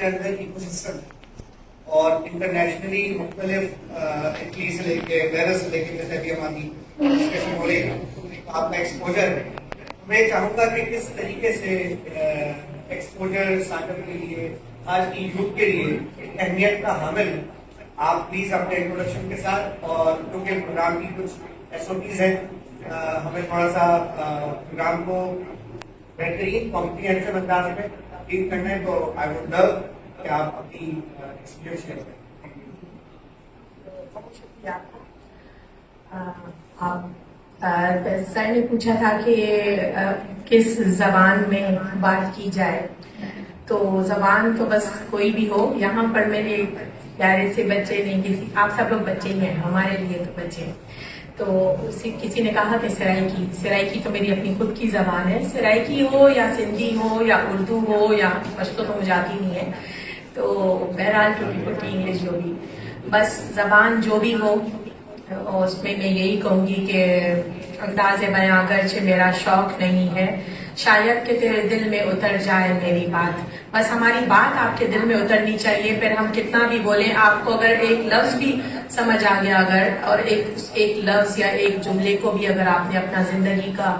کے اندر eco system اور internationally مختلف اٹلی سے لے کے پیرس سے لے کے جیسے ابھی ہماری ڈسکشن ہو رہی ہے آپ کا ایکسپوجر ہے. میں چاہوں گا کہ کس طریقے سے ایکسپوجر اسٹارٹ اپ کے لیے آج کی یوتھ کے لیے اہمیت کا حامل آپ پلیز اپنے انٹروڈکشن کے ساتھ اور کیونکہ پروگرام کی کچھ ایس او پیز ہیں ہمیں تھوڑا سا پروگرام کو بہترین کمپریہنسو انداز میں ڈیل کرنا ہے تو آئی ووڈ لو کہ آپ اپنی ایکسپیرینس شیئر کریں. بہت شکریہ آپ کا. سر نے پوچھا تھا کہ کس زبان میں بات کی جائے, تو زبان تو بس کوئی بھی ہو. یہاں پر میرے پیارے سے بچے نہیں, کسی آپ سب لوگ بچے ہی ہیں, ہمارے لیے تو بچے ہیں. تو کسی نے کہا کہ سرائکی تو میری اپنی خود کی زبان ہے. سرائکی ہو یا سندھی ہو یا اردو ہو یا پشتو تو مجھے آتی نہیں ہے, تو بہرحال ٹوٹی پھوٹی انگلش جو بھی, بس زبان جو بھی ہو اس میں یہی کہوں گی کہ انداز بیاں اگرچہ میرا شوق نہیں ہے, شاید کہ تیرے دل میں اتر جائے میری بات. بس ہماری بات آپ کے دل میں اترنی چاہیے. پھر ہم کتنا بھی بولیں, آپ کو اگر ایک لفظ بھی سمجھ آ گیا اگر, اور ایک لفظ یا ایک جملے کو بھی اگر آپ نے اپنا زندگی کا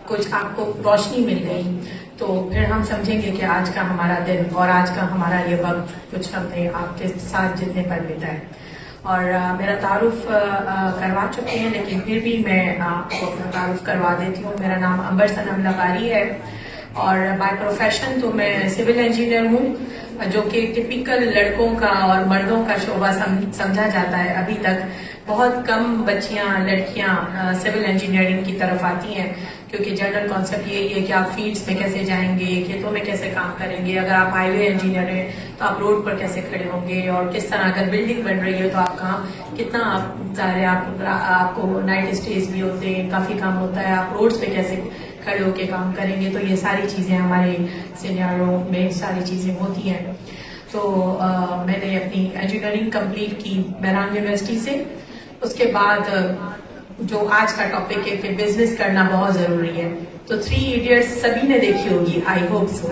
کچھ آپ کو روشنی مل گئی, تو پھر ہم سمجھیں گے کہ آج کا ہمارا دن اور آج کا ہمارا یہ وقت کچھ ہم نے آپ کے ساتھ جتنے پر بتائے. اور میرا تعارف کروا چکے ہیں, لیکن پھر بھی میں آپ کو اپنا تعارف کروا دیتی ہوں. میرا نام عنبر صنم لغاری ہے اور بائی پروفیشن تو میں سول انجینئر ہوں, جو کہ ٹپیکل لڑکوں کا اور مردوں کا شعبہ سمجھا جاتا ہے. ابھی تک بہت کم بچیاں لڑکیاں سول انجینئرنگ کی طرف آتی ہیں, کیونکہ جنرل کانسیپٹ یہی ہے کہ آپ فیلڈس میں کیسے جائیں گے, کھیتوں میں کیسے کام کریں گے. اگر آپ ہائی وے انجینئر ہیں تو آپ روڈ پر کیسے کھڑے ہوں گے, اور کس طرح اگر بلڈنگ بن رہی ہے تو آپ کہاں کتنا آپ ظاہر ہے آپ کو نائٹ اسٹیز بھی ہوتے ہیں, کافی کام ہوتا ہے, آپ روڈز پہ کیسے کھڑے ہو کے کام کریں گے. تو یہ ساری چیزیں ہمارے سینیاروں میں ساری چیزیں ہوتی ہیں. تو میں نے اپنی انجینئرنگ کمپلیٹ کی مہران یونیورسٹی سے. اس کے بعد جو آج کا ٹاپک ہے کہ بزنس کرنا بہت ضروری ہے, تو 3 ایڈیٹس سبھی نے دیکھی ہوگی, آئی ہوپ سو.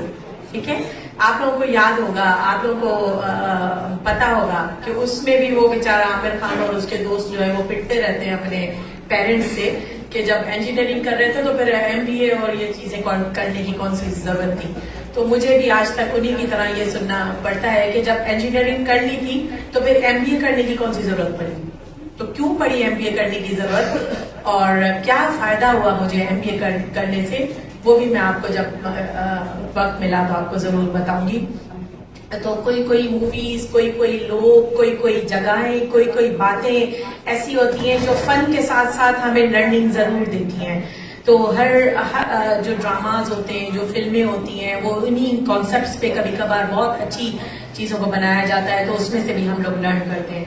ٹھیک ہے, آپ لوگوں کو یاد ہوگا, آپ لوگوں کو پتا ہوگا کہ اس میں بھی وہ بیچارہ عامر خان اور اس کے دوست جو ہے وہ پٹتے رہتے ہیں اپنے پیرنٹس سے کہ جب انجینئرنگ کر رہے تھے تو پھر MBA اور یہ چیزیں کرنے کی کون سی ضرورت تھی. تو مجھے بھی آج تک انہیں کی طرح یہ سننا پڑتا ہے کہ جب انجینئرنگ کر لی تھی تو پھر MBA کرنے کی کون سی ضرورت پڑی, تو کیوں پڑی MBA کرنے کی ضرورت اور کیا فائدہ ہوا مجھے MBA کرنے سے, وہ بھی میں آپ کو جب وقت ملا تو آپ کو ضرور بتاؤں گی. تو کوئی موویز, کوئی لوگ, کوئی جگہیں, کوئی باتیں ایسی ہوتی ہیں جو فن کے ساتھ ساتھ ہمیں لرننگ ضرور دیتی ہیں. تو ہر جو ڈراماز ہوتے ہیں, جو فلمیں ہوتی ہیں, وہ انہی کانسیپٹس پہ کبھی کبھار بہت اچھی چیزوں کو بنایا جاتا ہے, تو اس میں سے بھی ہم لوگ لرن کرتے ہیں.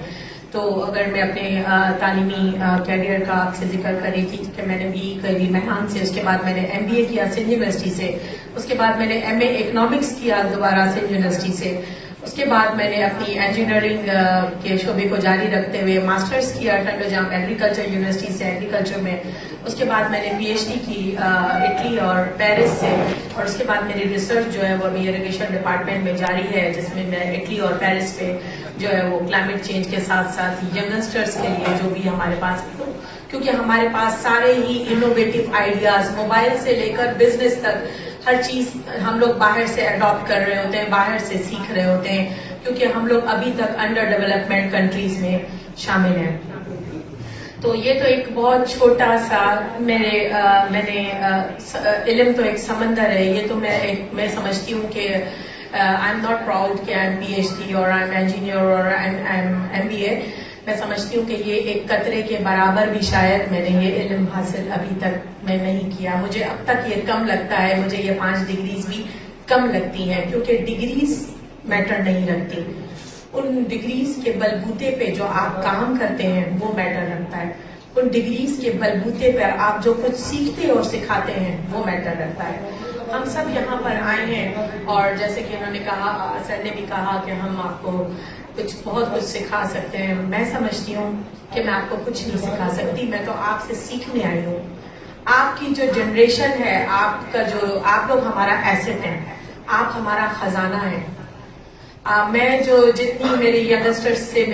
تو اگر میں اپنے تعلیمی کیریئر کا آپ سے ذکر کر رہی تھی کہ میں نے BE کری مہران سے, اس کے بعد میں نے MBA کیا سندھ یونیورسٹی سے, اس کے بعد میں نے MA اکنامکس کیا دوبارہ سندھ یونیورسٹی سے, اس کے بعد میں نے اپنی انجینئرنگ کے شعبے کو جاری رکھتے ہوئے ماسٹرز کیا ٹنڈو جام ایگریکلچر یونیورسٹی سے ایگریکلچر میں, اس کے بعد میں نے PhD کی اٹلی اور پیرس سے, اور اس کے بعد میری ریسرچ جو ہے وہ ابھی اریگیشن ڈپارٹمنٹ میں جاری ہے, جس میں میں اٹلی اور پیرس پہ جو ہے وہ کلائمیٹ چینج کے ساتھ ساتھ ینگسٹرز کے لیے جو بھی ہمارے پاس, کیونکہ ہمارے پاس سارے ہی انوویٹو آئیڈیاز موبائل سے لے کر بزنس تک ہر چیز ہم لوگ باہر سے اڈاپٹ کر رہے ہوتے ہیں, باہر سے سیکھ رہے ہوتے ہیں, کیونکہ ہم لوگ ابھی تک انڈر ڈیولپمنٹ کنٹریز میں شامل ہیں. تو یہ تو ایک بہت چھوٹا سا میں نے علم تو ایک سمندر ہے, یہ تو میں سمجھتی ہوں کہ آئی ایم ناٹ پراؤڈ کہ آئی ایم PhD اور آئی ایم انجینئر اور آئی ایم MBA. میں سمجھتی ہوں کہ یہ ایک قطرے کے برابر بھی شاید میں نے یہ علم حاصل ابھی تک میں نہیں کیا. مجھے اب تک یہ کم لگتا ہے, مجھے یہ 5 ڈگریز بھی کم لگتی ہیں, کیونکہ ڈگریز میٹر نہیں رکھتی. ان ڈگریز کے بلبوتے پہ جو آپ کام کرتے ہیں وہ میٹر رکھتا ہے. ان ڈگریز کے بلبوتے پر آپ جو کچھ سیکھتے اور سکھاتے ہیں وہ میٹر رکھتا ہے. ہم سب یہاں پر آئے ہیں اور جیسے کہ انہوں نے کہا, سر نے بھی کہا کہ ہم آپ کو بہت کچھ سکھا سکتے ہیں. میں سمجھتی ہوں کہ میں آپ کو کچھ نہیں سکھا سکتی, میں تو آپ سے سیکھنے آئی ہوں. آپ کی جو جنریشن ہے, آپ لوگ ہمارا ایسٹ ہیں, آپ ہمارا خزانہ ہے. میں جو جتنی میری ینگسٹرز سے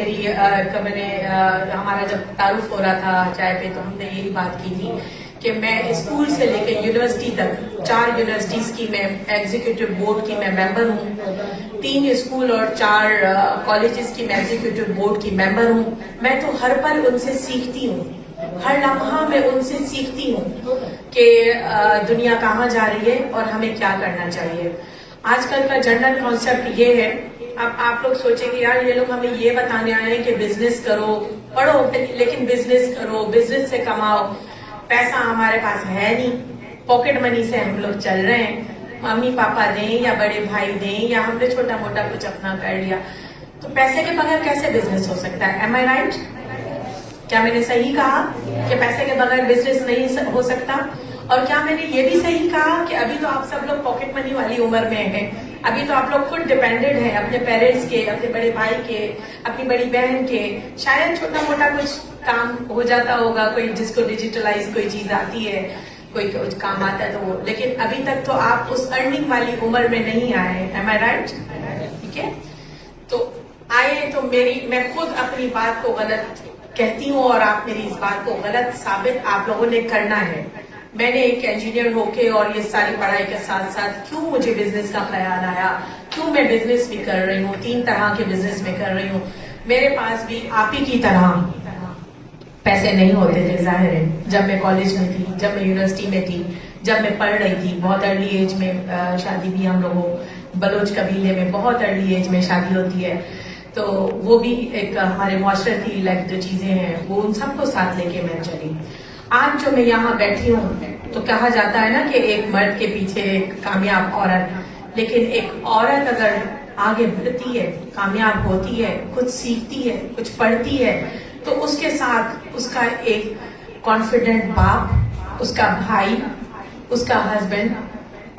ہمارا جب تعارف ہو رہا تھا چائے پہ، تو ہم نے یہی بات کی تھی کہ میں اسکول سے لے کے یونیورسٹی تک 4 یونیورسٹیز کی میں ایگزیکٹو بورڈ کی میں ممبر ہوں، 3 اسکول اور 4 کالجز کی میں ایگزیکٹو بورڈ کی ممبر ہوں. میں تو ہر پل ان سے سیکھتی ہوں، ہر لمحہ میں ان سے سیکھتی ہوں کہ دنیا کہاں جا رہی ہے اور ہمیں کیا کرنا چاہیے. آج کل کا جنرل کانسیپٹ یہ ہے، اب آپ لوگ سوچیں گے یار یہ لوگ ہمیں یہ بتانے آئے ہیں کہ بزنس کرو، پڑھو لیکن بزنس کرو، بزنس سے کماؤ. پیسہ ہمارے پاس ہے نہیں، پاکٹ منی سے ہم لوگ چل رہے ہیں، ممی پاپا دیں یا بڑے بھائی دیں یا ہم نے چھوٹا موٹا کچھ اپنا کر لیا. تو پیسے کے بغیر کیسے بزنس ہو سکتا ہے؟ ایم آئی رائٹ؟ کیا میں نے صحیح کہا کہ پیسے کے بغیر بزنس نہیں ہو سکتا؟ اور کیا میں نے یہ بھی صحیح کہا کہ ابھی تو آپ سب لوگ پاکٹ منی والی عمر میں ہیں، ابھی تو آپ لوگ خود ڈیپینڈنٹ ہیں اپنے پیرنٹس کے، اپنے بڑے بھائی کے، اپنی بڑی بہن کے. شاید چھوٹا موٹا کچھ کام ہو جاتا ہوگا، کوئی جس کو ڈیجیٹلائز کوئی چیز آتی ہے، کوئی کچھ کام آتا ہے تو وہ، لیکن ابھی تک تو آپ اس ارننگ والی عمر میں نہیں آئے. ایم آئی رائٹ؟ ٹھیک ہے، تو آئے تو میں خود اپنی بات کو غلط کہتی ہوں اور آپ میری اس بات کو غلط ثابت آپ لوگوں نے کرنا ہے. میں نے ایک انجینئر ہو کے اور یہ ساری پڑھائی کے ساتھ ساتھ کیوں مجھے بزنس کا خیال آیا، کیوں میں بزنس بھی کر رہی ہوں، 3 طرح کے بزنس میں کر رہی ہوں. میرے پاس بھی آپ ہی کی طرح پیسے نہیں ہوتے تھے ظاہر ہے، جب میں کالج میں تھی، جب میں یونیورسٹی میں تھی، جب میں پڑھ رہی تھی. بہت ارلی ایج میں شادی بھی ہم لوگوں بلوچ قبیلے میں بہت ارلی ایج میں شادی ہوتی ہے، تو وہ بھی ایک ہمارے معاشرتی جو چیزیں ہیں وہ ان سب کو ساتھ لے کے میں چلی. آج جو میں یہاں بیٹھی ہوں تو کہا جاتا ہے نا کہ ایک مرد کے پیچھے ایک کامیاب عورت، لیکن ایک عورت اگر آگے بڑھتی ہے، کامیاب ہوتی ہے، کچھ سیکھتی ہے، کچھ پڑھتی ہے، تو اس کے ساتھ اس کا ایک کانفیڈنٹ باپ، اس کا بھائی، اس کا ہسبینڈ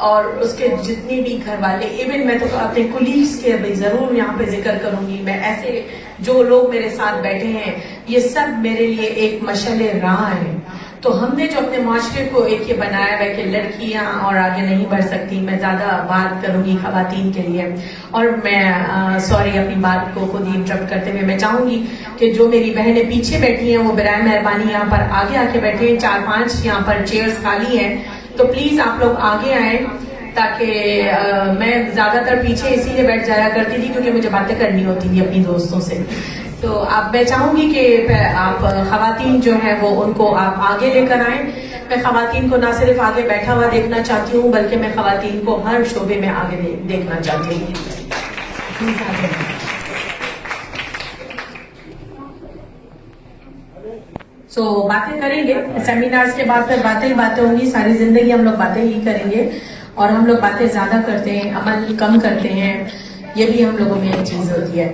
اور اس کے جتنے بھی گھر والے، ایون میں تو اپنے کولیگس کے بھی ضرور یہاں پہ ذکر کروں گی. میں ایسے جو لوگ میرے ساتھ بیٹھے ہیں یہ سب میرے لیے ایک مشعل راہ ہے. تو ہم نے جو اپنے معاشرے کو ایک یہ بنایا ہے کہ لڑکیاں اور آگے نہیں بڑھ سکتی. میں زیادہ بات کروں گی خواتین کے لیے، اور میں سوری اپنی بات کو خود ہی انٹرپٹ کرتے ہوئے میں چاہوں گی کہ جو میری بہنیں پیچھے بیٹھی ہیں وہ برائے مہربانی یہاں پر آگے آ کے بیٹھے ہیں. 4-5 یہاں پر چیئرز خالی ہیں، تو پلیز آپ لوگ آگے آئیں، تاکہ میں زیادہ تر پیچھے اسی لیے بیٹھ جایا کرتی تھی کیونکہ مجھے باتیں کرنی ہوتی تھی اپنی دوستوں سے. تو اب میں چاہوں گی کہ آپ خواتین جو ہیں وہ ان کو آپ آگے لے کر آئیں. میں خواتین کو نہ صرف آگے بیٹھا ہوا دیکھنا چاہتی ہوں بلکہ میں خواتین کو ہر شعبے میں آگے دیکھنا چاہتی ہوں. باتیں کریں گے سیمینارز کے بعد، پھر باتیں ہی باتیں ہوں گی، ساری زندگی ہم لوگ باتیں ہی کریں گے. اور ہم لوگ باتیں زیادہ کرتے ہیں، عمل کم کرتے ہیں، یہ بھی ہم لوگوں میں ایک چیز ہوتی ہے.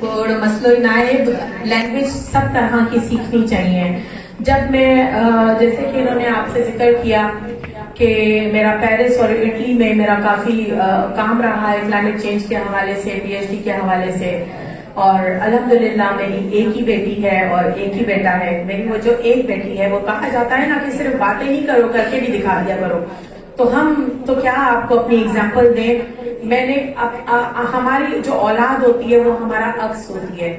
اور مسئلہ نائب لینگویج سب طرح کی سیکھنی چاہیے. جب میں جیسے کہ انہوں نے آپ سے ذکر کیا کہ میرا پیرس اور اٹلی میں میرا کافی کام رہا ہے کلائمیٹ چینج کے حوالے سے، پی ایچ ڈی کے حوالے سے، اور الحمدللہ میری ایک ہی بیٹی ہے اور ایک ہی بیٹا ہے. میری وہ جو ایک بیٹی ہے، وہ کہا جاتا ہے نا کہ صرف باتیں نہیں کرو، کر کے بھی دکھا دیا کرو. تو ہم تو کیا آپ کو اپنی اگزامپل دیں. میں نے ہماری جو اولاد ہوتی ہے وہ ہمارا عکس ہوتی ہے،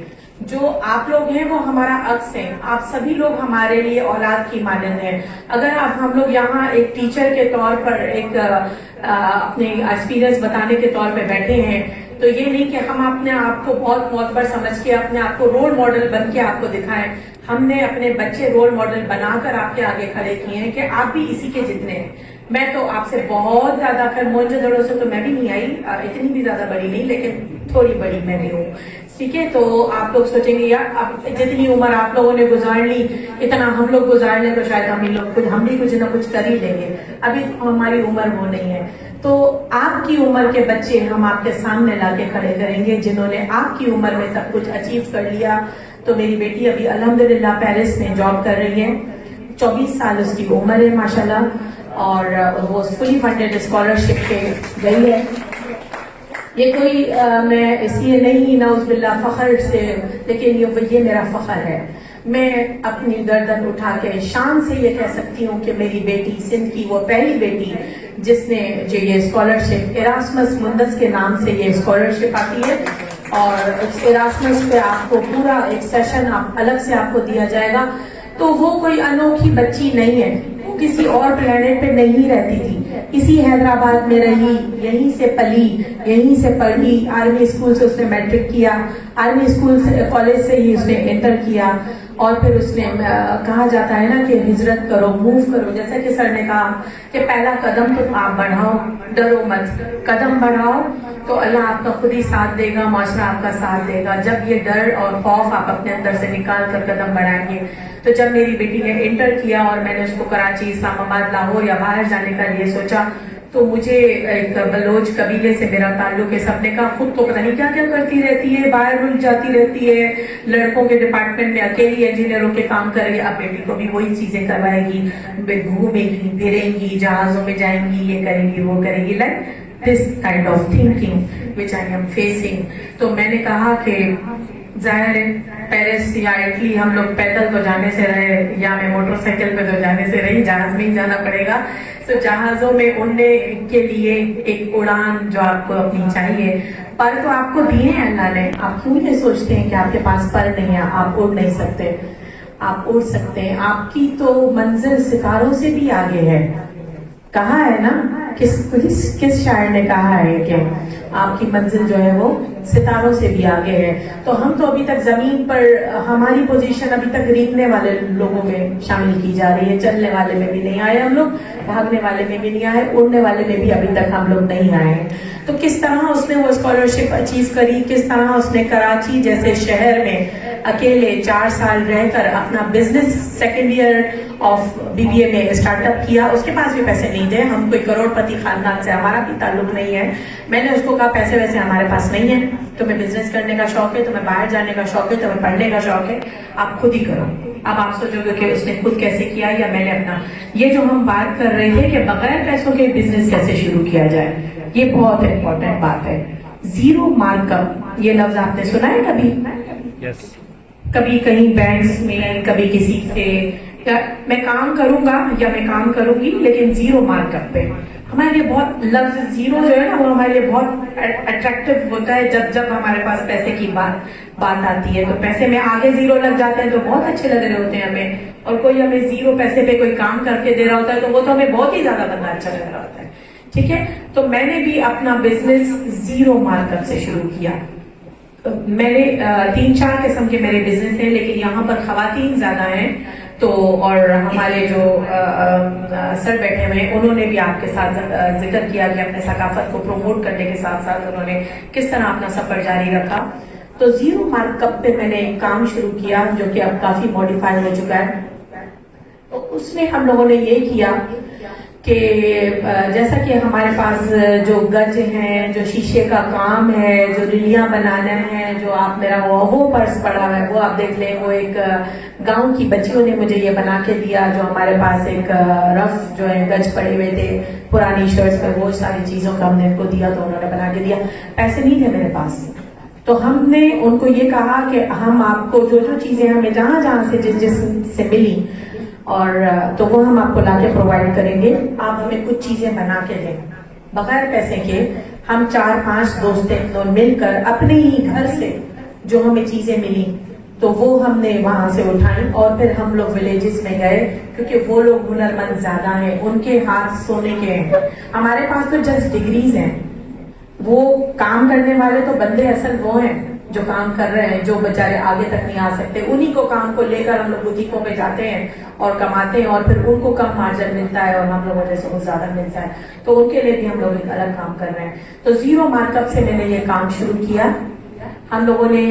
جو آپ لوگ ہیں وہ ہمارا عکس ہیں. آپ سبھی لوگ ہمارے لیے اولاد کی مانند ہیں. اگر ہم لوگ یہاں ایک ٹیچر کے طور پر ایک اپنے ایکسپیرئنس بتانے کے طور پہ بیٹھے ہیں، تو یہ نہیں کہ ہم اپنے آپ کو بہت معتبر سمجھ کے اپنے آپ کو رول ماڈل بن کے آپ کو دکھائیں. ہم نے اپنے بچے رول ماڈل بنا کر آپ کے آگے کھڑے کیے ہیں کہ آپ بھی اسی کے جتنے ہیں. میں تو آپ سے بہت زیادہ، خیر موجود دڑوں سے تو میں بھی نہیں آئی، اتنی بھی زیادہ بڑی نہیں، لیکن تھوڑی بڑی میں بھی ہوں. ٹھیک ہے، تو آپ لوگ سوچیں گے یار اب جتنی عمر آپ لوگوں نے گزار لی، اتنا ہم لوگ گزار لیں تو شاید ہم بھی کچھ نہ کچھ کر ہی لیں گے. ابھی ہماری عمر وہ نہیں ہے. تو آپ کی عمر کے بچے ہم آپ کے سامنے لا کے کھڑے کریں گے جنہوں نے آپ کی عمر میں سب کچھ اچیو کر لیا. تو میری بیٹی ابھی الحمدللہ پیرس میں جاب کر رہی ہے، 24 سال اس کی عمر ہے ماشاءاللہ، اور وہ فلی فنڈیڈ اسکالرشپ پہ گئی ہے. یہ کوئی میں اس لیے نہیں نعوذ باللہ فخر سے، لیکن یہ میرا فخر ہے. میں اپنی گردن اٹھا کے شان سے یہ کہہ سکتی ہوں کہ میری بیٹی سندھ کی وہ پہلی بیٹی جس نے جو یہ اسکالرشپ ایراسمس مندس کے نام سے یہ اسکالرشپ آتی ہے، اور اس ایراسمس پہ آپ کو پورا ایک سیشن الگ سے آپ کو دیا جائے گا. تو وہ کوئی انوکھی بچی نہیں ہے، وہ کسی اور پلانٹ پہ نہیں رہتی تھی، اسی حیدرآباد میں رہی، یہیں سے پلی، یہیں سے پڑھی. آرمی اسکول سے اس نے میٹرک کیا، آرمی اسکول سے کالج سے ہی اس نے انٹر کیا، اور پھر اس نے کہا جاتا ہے نا کہ ہجرت کرو، موو کرو، جیسا کہ سر نے کہا کہ پہلا قدم تو آپ بڑھاؤ، ڈرو مت، قدم بڑھاؤ تو اللہ آپ کا خود ہی ساتھ دے گا، معاشرہ آپ کا ساتھ دے گا. جب یہ ڈر اور خوف آپ اپنے اندر سے نکال کر قدم بڑھائیں گے. تو جب میری بیٹی نے انٹر کیا اور میں نے اس کو کراچی، اسلام آباد، لاہور یا باہر جانے کا لیے سوچا، تو مجھے ایک بلوچ قبیلے سے میرا تعلق ہے. سب نے کہا خود تو پتہ نہیں کیا کیا کرتی رہتی ہے، باہر رک جاتی رہتی ہے، لڑکوں کے ڈپارٹمنٹ میں اکیلی انجینئروں کے کام کرے گی. اب بیٹی کو بھی وہی چیزیں کروائے گی، گھومے گی، پھریں گی، جہازوں میں جائیں گی، یہ کریں گی، وہ کریں گی. Like this kind of thinking which I am facing. تو میں نے کہا کہ ظاہر ہے پیرس یا اٹلی ہم لوگ پیدل تو جانے سے رہے، یا میں موٹر سائیکل پہ تو جانے سے رہی، جہاز میں ہی جانا پڑے گا. تو جہازوں میں اڑنے کے لیے ایک اڑان جو آپ کو اپنی چاہیے. پر تو آپ کو دیے ہیں اللہ نے، آپ کیوں یہ سوچتے ہیں کہ آپ کے پاس پر نہیں ہے، آپ اڑ نہیں سکتے؟ آپ اڑ سکتے ہیں. آپ کی تو منزل ستاروں سے بھی آگے ہے. کہا ہے نا، کس شاعر نے کہا ہے کہ آپ کی منزل جو ہے وہ ستاروں سے بھی آگے ہے. تو ہم تو ابھی تک زمین پر، ہماری پوزیشن ابھی تک ریگنے والے لوگوں میں شامل کی جا رہی ہے. چلنے والے میں بھی نہیں آئے ہم لوگ، بھاگنے والے میں بھی نہیں آئے، اڑنے والے میں بھی ابھی تک ہم لوگ نہیں آئے ہیں. تو کس طرح اس نے وہ اسکالرشپ اچیو کری، کس طرح اس نے کراچی جیسے شہر میں اکیلے 4 سال رہ کر اپنا business second year of BBA میں اسٹارٹ اپ کیا. اس کے پاس بھی پیسے نہیں تھے، ہم کوئی کروڑ پتی خاندان سے ہمارا بھی تعلق نہیں ہے. میں نے اس کو کہا پیسے ویسے ہمارے پاس نہیں ہے، تمہیں بزنس کرنے کا شوق ہے، تمہیں باہر جانے کا شوق ہے، تمہیں پڑھنے کا شوق ہے، آپ خود ہی کرو. اب آپ سوچو گے کہ اس نے خود کیسے کیا یا میں نے اپنا. یہ جو ہم بات کر رہے تھے کہ بغیر پیسوں کے بزنس کیسے شروع کیا جائے، یہ بہت امپورٹنٹ بات ہے. زیرو مارک اپ، یہ لفظ آپ نے سنا ہے کبھی؟ کبھی کہیں بینکس میں، کبھی کسی سے، میں کام کروں گا یا میں کام کروں گی لیکن زیرو مارک اپ پہ. ہمارے لیے بہت لفظ زیرو جو ہے نا وہ ہمارے لیے بہت اٹریکٹیو ہوتا ہے جب ہمارے پاس پیسے کی بات آتی ہے. تو پیسے میں آگے زیرو لگ جاتے ہیں تو بہت اچھے لگ رہے ہوتے ہیں ہمیں، اور کوئی ہمیں زیرو پیسے پہ کوئی کام کر کے دے رہا ہوتا ہے تو وہ تو ہمیں بہت ہی زیادہ بندہ اچھا لگ رہا ہوتا ہے. ٹھیک ہے، تو میں نے بھی اپنا بزنس زیرو مارک اپ سے شروع کیا. میں نے 3-4 قسم کے میرے بزنس ہیں، لیکن یہاں پر خواتین زیادہ ہیں. تو اور ہمارے جو سر بیٹھے ہوئے ہیں انہوں نے بھی آپ کے ساتھ ذکر کیا کہ اپنے ثقافت کو پروموٹ کرنے کے ساتھ ساتھ انہوں نے کس طرح اپنا سفر جاری رکھا. تو زیرو مارک اپ پہ میں نے ایک کام شروع کیا جو کہ اب کافی موڈیفائی ہو چکا ہے. تو اس میں ہم لوگوں نے یہ کیا کہ جیسا کہ ہمارے پاس جو گج ہیں، جو شیشے کا کام ہے، جو للیاں بنانا ہے، جو آپ میرا وہ پرس پڑا ہے وہ آپ دیکھ لیں، وہ ایک گاؤں کی بچیوں نے مجھے یہ بنا کے دیا. جو ہمارے پاس ایک رف جو ہے گج پڑے ہوئے تھے پرانی شرٹس میں، وہ ساری چیزوں کا ہم نے ان کو دیا تو انہوں نے بنا کے دیا. پیسے نہیں تھے میرے پاس، تو ہم نے ان کو یہ کہا کہ ہم آپ کو جو چیزیں ہمیں جہاں سے جس سے ملی اور تو وہ ہم آپ کو لا کے پرووائڈ کریں گے، آپ ہمیں کچھ چیزیں بنا کے دیں بغیر پیسے کے. ہم 4-5 دوستیں مل کر اپنے ہی گھر سے جو ہمیں چیزیں ملی تو وہ ہم نے وہاں سے اٹھائیں، اور پھر ہم لوگ ولیجز میں گئے کیونکہ وہ لوگ ہنرمند زیادہ ہیں، ان کے ہاتھ سونے کے ہیں. ہمارے پاس تو جسٹ ڈگریز ہیں، وہ کام کرنے والے تو بندے اصل وہ ہیں جو کام کر رہے ہیں، جو بیچارے آگے تک نہیں آ سکتے. انہی کو کام کو لے کر ہم لوگ بوتیکوں پہ جاتے ہیں اور کماتے ہیں، اور پھر ان کو کم مارجن ملتا ہے اور ہم لوگوں جیسے کو زیادہ ملتا ہے. تو ان کے لیے بھی ہم لوگ ایک الگ کام کر رہے ہیں. تو زیرو مارک اپ سے میں نے یہ کام شروع کیا. ہم لوگوں نے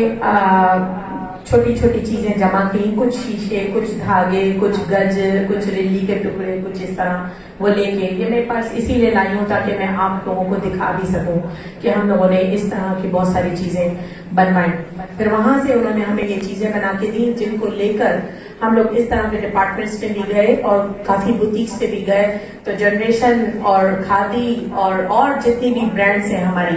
چھوٹی چھوٹی چیزیں جمع کی، کچھ شیشے، کچھ دھاگے، کچھ گج، کچھ ریلی کے ٹکڑے، کچھ اس طرح وہ لے کے. یہ میرے پاس اسی لیے لائی ہوں تاکہ میں آپ لوگوں کو دکھا بھی سکوں کہ ہم لوگوں نے اس طرح کی بہت ساری چیزیں بنوائیں. پھر وہاں سے انہوں نے ہمیں یہ چیزیں بنا کے دی جن کو لے کر ہم لوگ اس طرح کے ڈپارٹمنٹس پہ بھی گئے اور کافی بوتیکس پہ بھی گئے. تو جنریشن اور کھادی اور جتنی بھی برانڈس ہیں ہماری